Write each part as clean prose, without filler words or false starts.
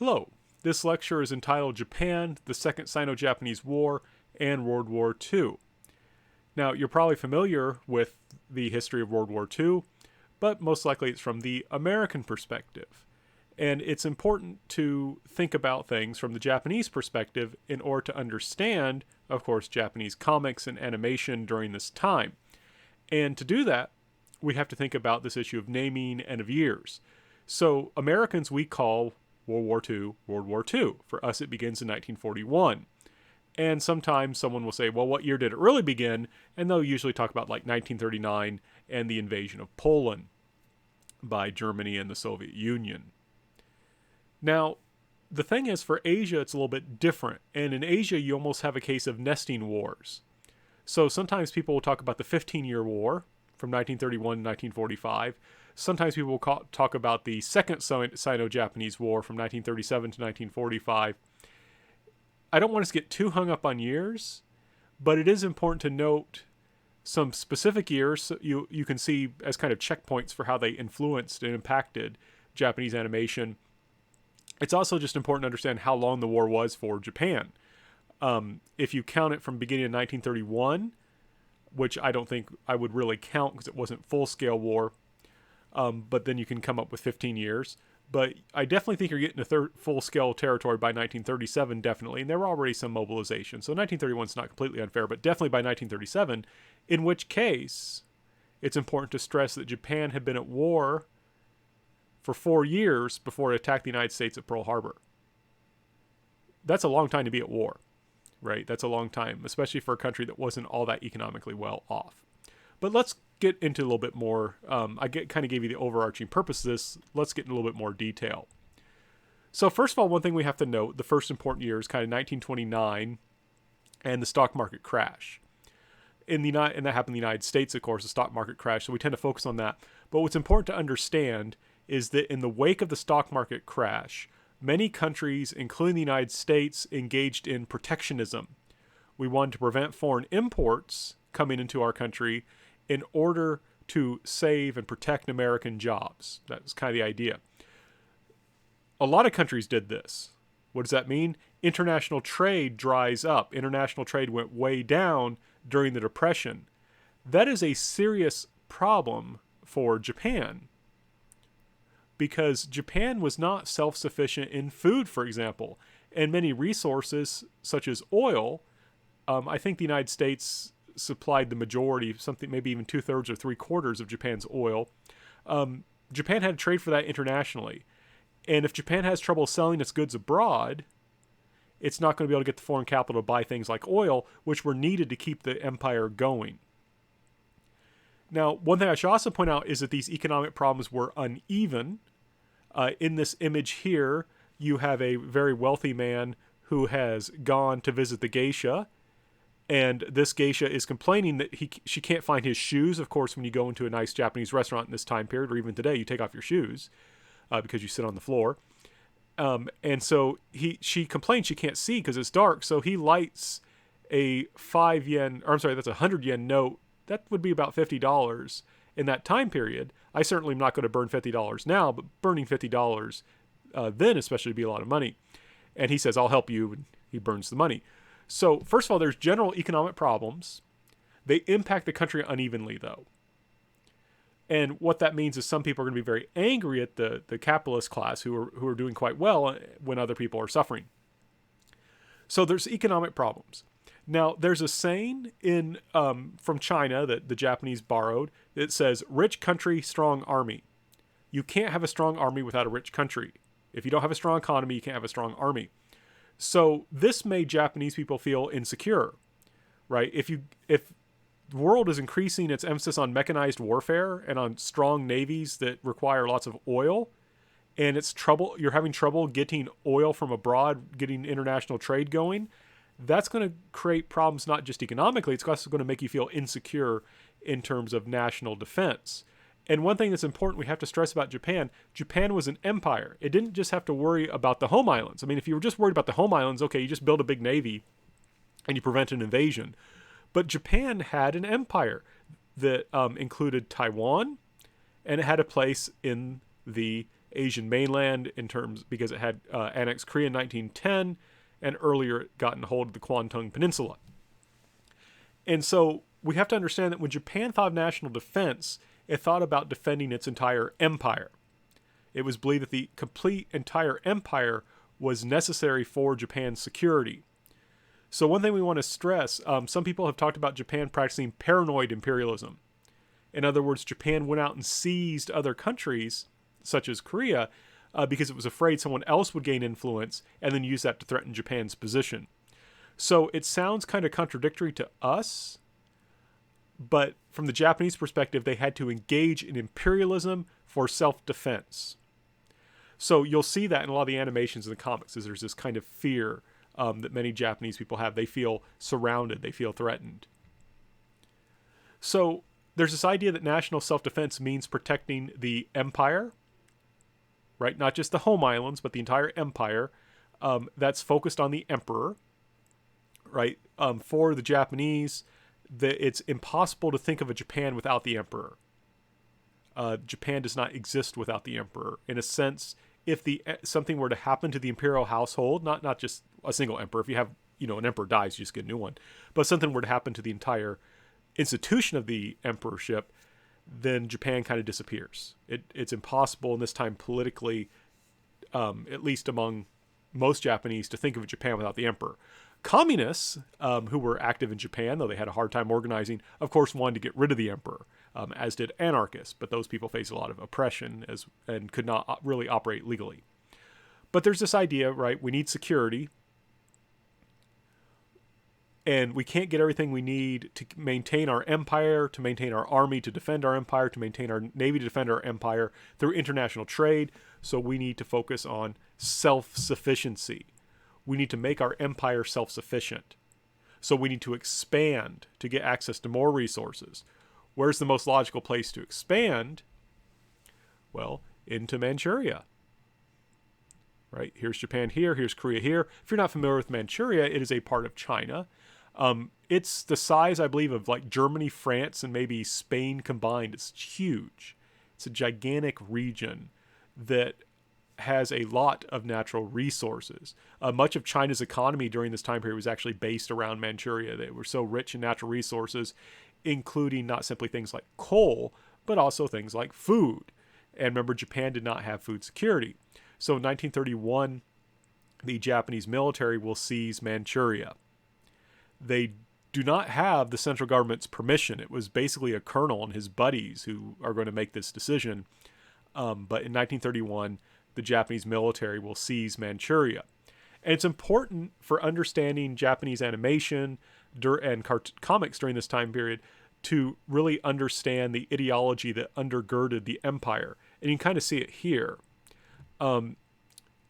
Hello, this lecture is entitled Japan, the Second Sino-Japanese War, and World War II. Now, you're probably familiar with the history of World War II, but most likely it's from the American perspective. And it's important to think about things from the Japanese perspective in order to understand, of course, Japanese comics and animation during this time. And to do that, we have to think about this issue of naming and of years. So Americans, we call World War II, World War II. For us, it begins in 1941. And sometimes someone will say, well, what year did it really begin? And they'll usually talk about like 1939 and the invasion of Poland by Germany and the Soviet Union. Now, the thing is, for Asia, it's a little bit different. And in Asia, you almost have a case of nesting wars. So sometimes people will talk about the 15-year war from 1931 to 1945. Sometimes people will talk about the Second Sino-Japanese War from 1937 to 1945. I don't want us to get too hung up on years, but it is important to note some specific years so you can see as kind of checkpoints for how they influenced and impacted Japanese animation. It's also just important to understand how long the war was for Japan. If you count it from beginning of 1931, which I don't think I would really count because it wasn't full-scale war, but then you can come up with 15 years. But I definitely think you're getting a full-scale territory by 1937, definitely. And there were already some mobilization. So 1931 is not completely unfair, but definitely by 1937, in which case it's important to stress that Japan had been at war for 4 years before it attacked the United States at Pearl Harbor. That's a long time to be at war, right? That's a long time, especially for a country that wasn't all that economically well off. But let's get into a little bit more. Kind of gave you the overarching purpose of this. Let's get into a little bit more detail. So first of all, one thing we have to note, the first important year is kind of 1929 and the stock market crash. And that happened in the United States, of course, the stock market crash. So we tend to focus on that. But what's important to understand is that in the wake of the stock market crash, many countries, including the United States, engaged in protectionism. We wanted to prevent foreign imports coming into our country in order to save and protect American jobs. That's kind of the idea. A lot of countries did this. What does that mean? International trade dries up. International trade went way down during the Depression. That is a serious problem for Japan, because Japan was not self-sufficient in food, for example, and many resources such as oil. I think the United States supplied the majority, something maybe even 2/3 or 3/4 of Japan's oil. Japan had to trade for that internationally. And if Japan has trouble selling its goods abroad, it's not going to be able to get the foreign capital to buy things like oil, which were needed to keep the empire going. Now, one thing I should also point out is that these economic problems were uneven. In this image here, you have a very wealthy man who has gone to visit the geisha. And this geisha is complaining that she can't find his shoes. Of course, when you go into a nice Japanese restaurant in this time period, or even today, you take off your shoes because you sit on the floor. And so she complains she can't see because it's dark. So he lights a 5 yen, or I'm sorry, that's a 100 yen note. That would be about $50 in that time period. I certainly am not going to burn $50 now, but burning $50 then especially would be a lot of money. And he says, I'll help you. And he burns the money. So first of all, there's general economic problems. They impact the country unevenly, though. And what that means is some people are going to be very angry at the capitalist class who are doing quite well when other people are suffering. So there's economic problems. Now, there's a saying from China that the Japanese borrowed that says, rich country, strong army. You can't have a strong army without a rich country. If you don't have a strong economy, you can't have a strong army. So this made Japanese people feel insecure, right? If the world is increasing its emphasis on mechanized warfare and on strong navies that require lots of oil, and you're having trouble getting oil from abroad, getting international trade going, that's going to create problems not just economically, it's also going to make you feel insecure in terms of national defense. And one thing that's important we have to stress about Japan was an empire. It didn't just have to worry about the home islands. I mean, if you were just worried about the home islands, okay, you just build a big navy and you prevent an invasion. But Japan had an empire that included Taiwan, and it had a place in the Asian mainland in terms because it had annexed Korea in 1910, and earlier it gotten hold of the Kwantung Peninsula. And so we have to understand that when Japan thought of national defense, it thought about defending its entire empire. It was believed that the complete entire empire was necessary for Japan's security. So one thing we want to stress, some people have talked about Japan practicing paranoid imperialism. In other words, Japan went out and seized other countries, such as Korea, because it was afraid someone else would gain influence and then use that to threaten Japan's position. So it sounds kind of contradictory to us, but from the Japanese perspective, they had to engage in imperialism for self-defense. So you'll see that in a lot of the animations in the comics, is there's this kind of fear that many Japanese people have. They feel surrounded, they feel threatened. So there's this idea that national self-defense means protecting the empire, right? Not just the home islands, but the entire empire. That's focused on the emperor, right? For the Japanese, it's impossible to think of a Japan without the emperor. Japan does not exist without the emperor. In a sense, if something were to happen to the imperial household, not just a single emperor, if you have, an emperor dies, you just get a new one, but something were to happen to the entire institution of the emperorship, then Japan kind of disappears. It's impossible in this time politically, at least among most Japanese, to think of Japan without the emperor. Communists, who were active in Japan, though they had a hard time organizing, of course wanted to get rid of the emperor, as did anarchists, but those people faced a lot of oppression and could not really operate legally. But there's this idea, right? We need security, and we can't get everything we need to maintain our empire, to maintain our army, to defend our empire, to maintain our navy, to defend our empire through international trade. So we need to focus on self-sufficiency. We need to make our empire self-sufficient. So we need to expand to get access to more resources. Where's the most logical place to expand? Well, into Manchuria. Right? Here's Japan here, here's Korea here. If you're not familiar with Manchuria, it is a part of China. It's the size, I believe, of like Germany, France, and maybe Spain combined. It's huge. It's a gigantic region that has a lot of natural resources. Much of China's economy during this time period was actually based around Manchuria. They were so rich in natural resources, including not simply things like coal, but also things like food. And remember, Japan did not have food security. So in 1931, the Japanese military will seize Manchuria. They do not have the central government's permission. It was basically a colonel and his buddies who are going to make this decision. But in 1931, the Japanese military will seize Manchuria. And it's important for understanding Japanese animation and comics during this time period to really understand the ideology that undergirded the empire. And you can kind of see it here.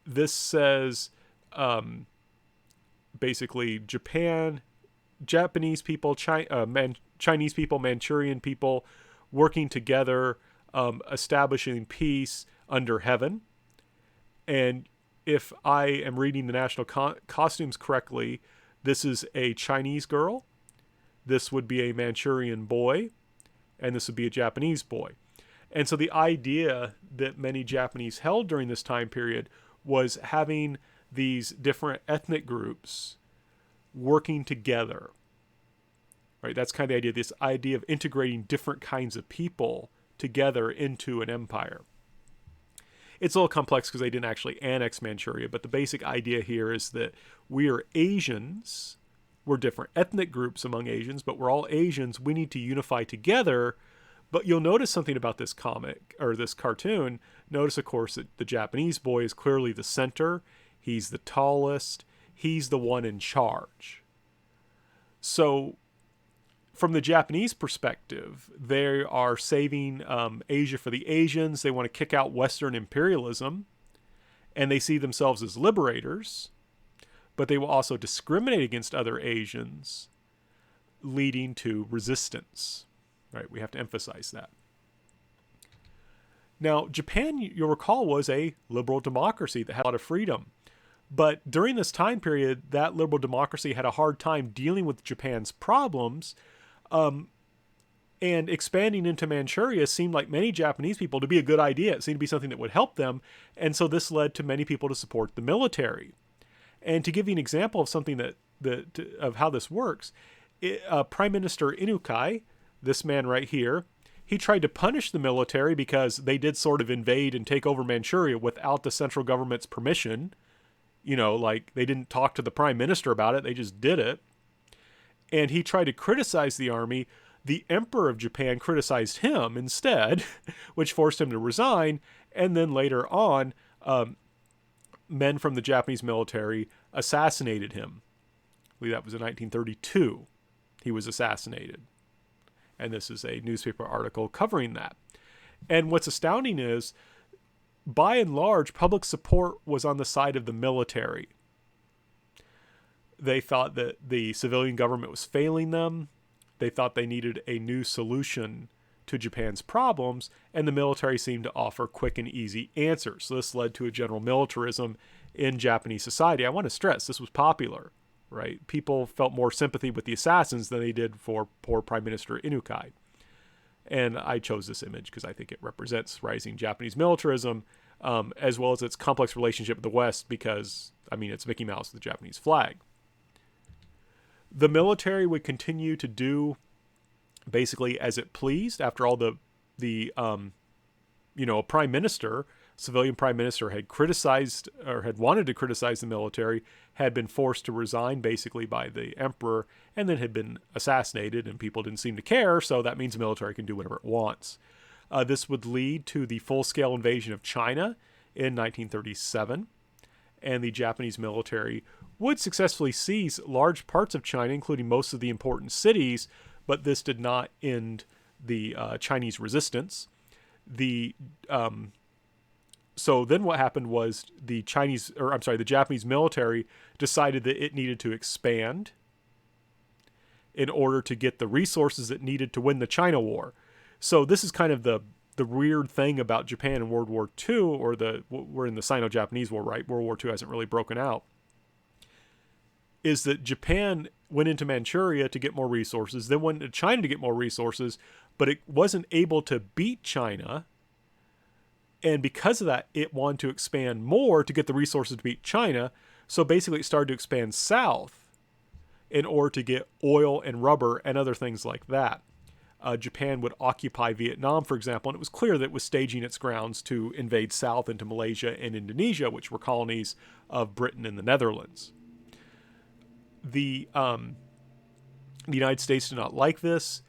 This says basically Japanese people, Chinese people, Manchurian people working together, establishing peace under heaven. And if I am reading the national costumes correctly, this is a Chinese girl, this would be a Manchurian boy, and this would be a Japanese boy. And so the idea that many Japanese held during this time period was having these different ethnic groups working together. Right? That's kind of the idea, this idea of integrating different kinds of people together into an empire. It's a little complex because they didn't actually annex Manchuria, but the basic idea here is that we are Asians. We're different ethnic groups among Asians, but we're all Asians. We need to unify together. But you'll notice something about this comic, or this cartoon. Notice, of course, that the Japanese boy is clearly the center. He's the tallest. He's the one in charge. So from the Japanese perspective, they are saving Asia for the Asians. They want to kick out Western imperialism, and they see themselves as liberators, but they will also discriminate against other Asians, leading to resistance. Right? We have to emphasize that. Now, Japan, you'll recall, was a liberal democracy that had a lot of freedom. But during this time period, that liberal democracy had a hard time dealing with Japan's problems. And expanding into Manchuria seemed like many Japanese people to be a good idea. It seemed to be something that would help them. And so this led to many people to support the military. And to give you an example of something of how this works, Prime Minister Inukai, this man right here, he tried to punish the military because they did sort of invade and take over Manchuria without the central government's permission. Like they didn't talk to the prime minister about it. They just did it. And he tried to criticize the army. The emperor of Japan criticized him instead, which forced him to resign. And then later on, men from the Japanese military assassinated him. I believe that was in 1932. He was assassinated. And this is a newspaper article covering that. And what's astounding is, by and large, public support was on the side of the military. They thought that the civilian government was failing them. They thought they needed a new solution to Japan's problems, and the military seemed to offer quick and easy answers. So this led to a general militarism in Japanese society. I want to stress this was popular, right? People felt more sympathy with the assassins than they did for poor Prime Minister Inukai. And I chose this image because I think it represents rising Japanese militarism, as well as its complex relationship with the West, because, it's Mickey Mouse with the Japanese flag. The military would continue to do basically as it pleased. After all, a prime minister, civilian prime minister, had criticized or had wanted to criticize the military, had been forced to resign basically by the emperor, and then had been assassinated, and people didn't seem to care, so that means the military can do whatever it wants. This would lead to the full-scale invasion of China in 1937, and the Japanese military would successfully seize large parts of China, including most of the important cities, but this did not end the Chinese resistance. So then what happened was the Japanese military decided that it needed to expand in order to get the resources it needed to win the China War. So this is kind of the weird thing about Japan in World War II, or we're in the Sino-Japanese War, right? World War II hasn't really broken out. Is that Japan went into Manchuria to get more resources, then went to China to get more resources, but it wasn't able to beat China. And because of that, it wanted to expand more to get the resources to beat China. So basically it started to expand south in order to get oil and rubber and other things like that. Japan would occupy Vietnam, for example, and it was clear that it was staging its grounds to invade south into Malaysia and Indonesia, which were colonies of Britain and the Netherlands. The United States did not like this.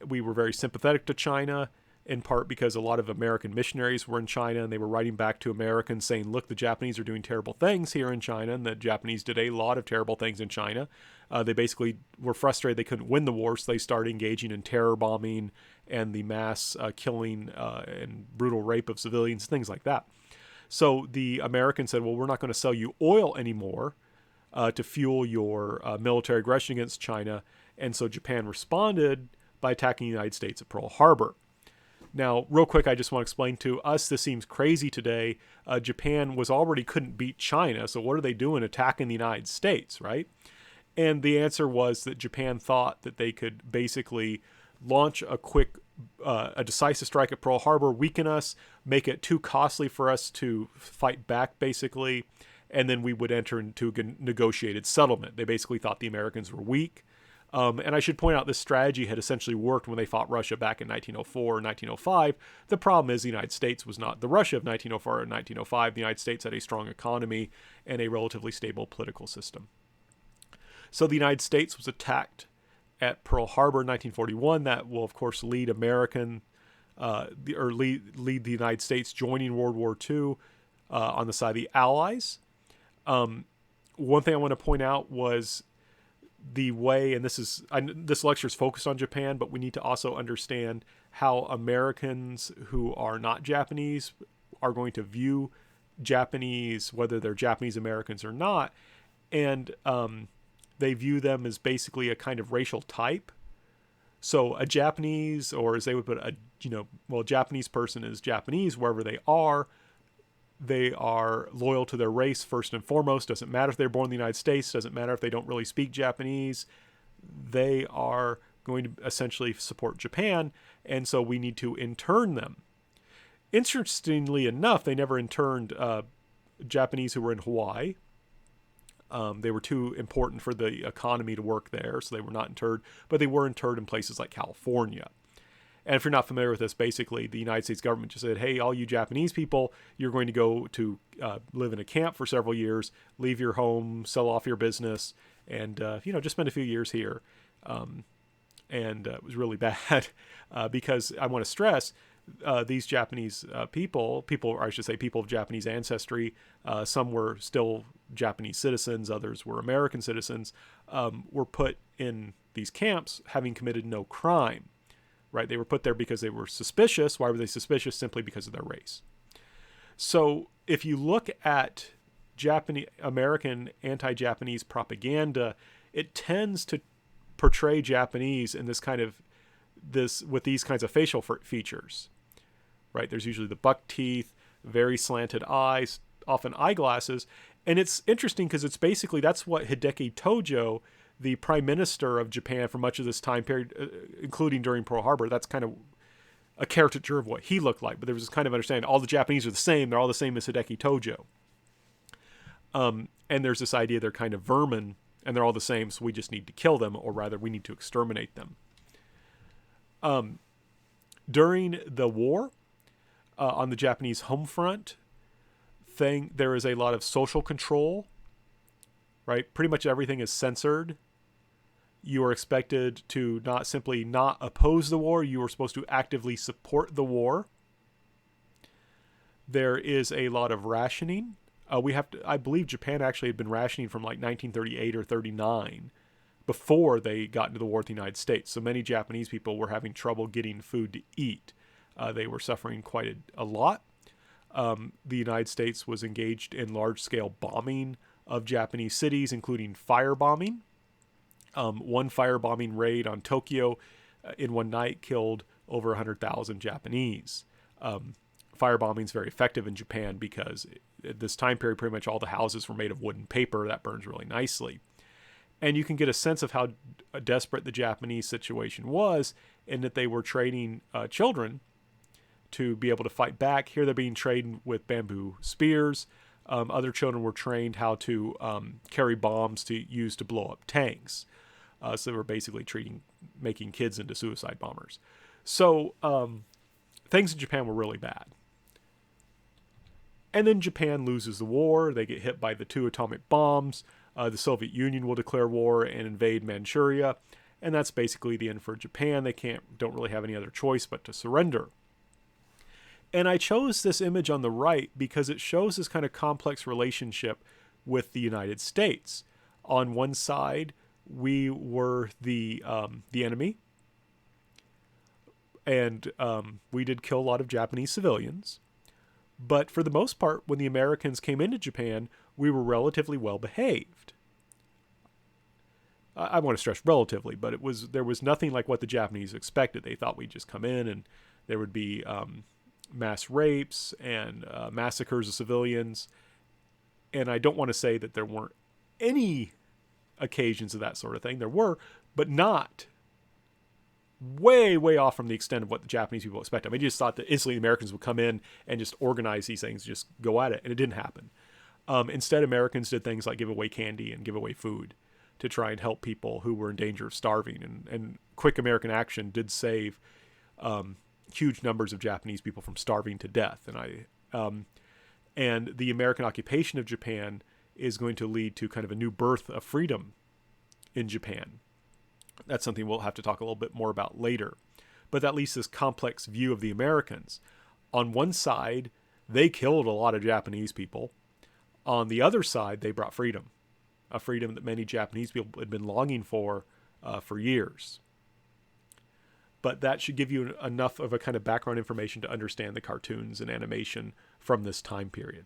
We were very sympathetic to China, in part because a lot of American missionaries were in China, and they were writing back to Americans saying, look, the Japanese are doing terrible things here in China, and the Japanese did a lot of terrible things in China. They basically were frustrated they couldn't win the war, so they started engaging in terror bombing and the mass killing and brutal rape of civilians, things like that. So the Americans said, well, we're not going to sell you oil anymore to fuel your military aggression against China. And so Japan responded by attacking the United States at Pearl Harbor. Now, real quick, I just want to explain to us, this seems crazy today. Japan couldn't beat China, so what are they doing attacking the United States, right? And the answer was that Japan thought that they could basically launch a decisive strike at Pearl Harbor, weaken us, make it too costly for us to fight back, basically, and then we would enter into a negotiated settlement. They basically thought the Americans were weak. And I should point out this strategy had essentially worked when they fought Russia back in 1904 and 1905. The problem is the United States was not the Russia of 1904 and 1905. The United States had a strong economy and a relatively stable political system. So the United States was attacked at Pearl Harbor in 1941. That will, of course, lead lead the United States joining World War II on the side of the Allies. One thing I want to point out was the way, and this lecture is focused on Japan, but we need to also understand how Americans who are not Japanese are going to view Japanese, whether they're Japanese Americans or not, and they view them as basically a kind of racial type. So a Japanese, or as they would put a Japanese person is Japanese wherever they are. They are loyal to their race first and foremost. Doesn't matter if they're born in the United States. Doesn't matter if they don't really speak Japanese. They are going to essentially support Japan, and so we need to intern them. Interestingly enough, they never interned Japanese who were in Hawaii. They were too important for the economy to work there, so they were not interred, but they were interred in places like California. And if you're not familiar with this, basically the United States government just said, hey, all you Japanese people, you're going to go to live in a camp for several years, leave your home, sell off your business, and just spend a few years here. And it was really bad because I want to stress these Japanese people, or I should say people of Japanese ancestry, some were still Japanese citizens, others were American citizens, were put in these camps having committed no crime, right? They were put there because they were suspicious. Why were they suspicious? Simply because of their race. So if you look at American anti-Japanese propaganda, it tends to portray Japanese in with these kinds of facial features, right? There's usually the buck teeth, very slanted eyes, often eyeglasses. And it's interesting because it's basically, that's what Hideki Tojo, the prime minister of Japan for much of this time period, including during Pearl Harbor, that's kind of a caricature of what he looked like. But there was this kind of understanding, all the Japanese are the same. They're all the same as Hideki Tojo. And there's this idea they're kind of vermin and they're all the same, so we just need to kill them, or rather we need to exterminate them. During the war, on the Japanese home front, there is a lot of social control, right? Pretty much everything is censored. You are expected to not simply not oppose the war, you are supposed to actively support the war. There is a lot of rationing. I believe Japan actually had been rationing from like 1938 or 39 before they got into the war with the United States. So many Japanese people were having trouble getting food to eat. They were suffering quite a lot. The United States was engaged in large-scale bombing of Japanese cities, including firebombing. One firebombing raid on Tokyo in one night killed over 100,000 Japanese. Firebombing is very effective in Japan because at this time period, pretty much all the houses were made of wood and paper. That burns really nicely. And you can get a sense of how desperate the Japanese situation was in that they were training children to be able to fight back. Here they're being trained with bamboo spears. Other children were trained how to carry bombs to use to blow up tanks. So they were basically making kids into suicide bombers. So things in Japan were really bad. And then Japan loses the war. They get hit by the 2 atomic bombs. The Soviet Union will declare war and invade Manchuria. And that's basically the end for Japan. They don't really have any other choice but to surrender. And I chose this image on the right because it shows this kind of complex relationship with the United States. On one side, we were the enemy. And we did kill a lot of Japanese civilians. But for the most part, when the Americans came into Japan, we were relatively well behaved. I want to stress relatively, but there was nothing like what the Japanese expected. They thought we'd just come in and there would be mass rapes and massacres of civilians. And I don't want to say that there weren't any occasions of that sort of thing. There were, but not way, way off from the extent of what the Japanese people expected. I mean, they just thought that instantly the Americans would come in and just organize these things, just go at it. And it didn't happen. Instead, Americans did things like give away candy and give away food to try and help people who were in danger of starving. And quick American action did save huge numbers of Japanese people from starving to death. And the American occupation of Japan is going to lead to kind of a new birth of freedom in Japan. That's something we'll have to talk a little bit more about later. But that leaves this complex view of the Americans. On one side, they killed a lot of Japanese people. On the other side, they brought freedom. A freedom that many Japanese people had been longing for years. But that should give you enough of a kind of background information to understand the cartoons and animation from this time period.